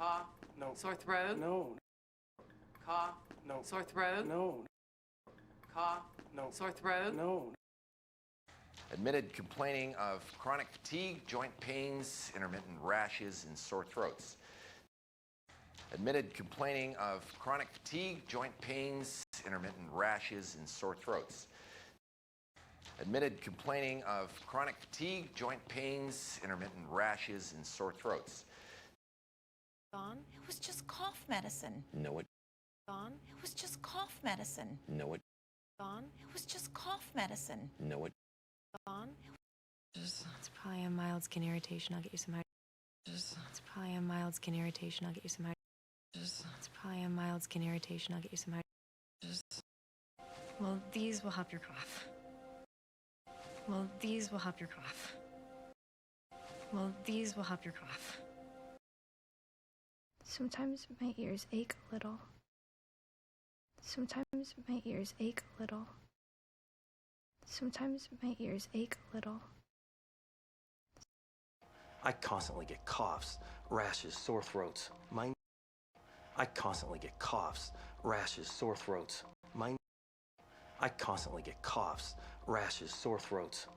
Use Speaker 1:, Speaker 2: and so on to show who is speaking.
Speaker 1: Cough.
Speaker 2: No.
Speaker 1: Sore throat.
Speaker 2: No.
Speaker 1: Cough.
Speaker 2: No.
Speaker 1: Sore throat.
Speaker 2: No.
Speaker 1: Cough.
Speaker 2: No.
Speaker 1: Sore throat.
Speaker 2: No.
Speaker 3: Admitted complaining of chronic fatigue, joint pains, intermittent rashes, and sore throats. Admitted complaining of chronic fatigue, joint pains, intermittent rashes, and sore throats. Admitted complaining of chronic fatigue, joint pains, intermittent rashes, and sore throats.
Speaker 4: Gone? It was just cough medicine.
Speaker 3: No, it.
Speaker 4: Gone? It was just cough medicine.
Speaker 3: No, it.
Speaker 4: Gone? It was just cough medicine.
Speaker 3: No, it.
Speaker 4: Gone?
Speaker 5: It's probably a mild skin irritation. I'll get you some It's probably a mild skin irritation. I'll get you some It's probably a mild skin irritation. I'll get you some Well, these will help your cough. Well, these will help your cough. Well, these will help your cough.
Speaker 6: Sometimes my ears ache a little. Sometimes my ears ache a little. Sometimes my ears ache a little.
Speaker 2: I constantly get coughs, rashes, sore throats. I constantly get coughs, rashes, sore throats. I constantly get coughs, rashes, sore throats.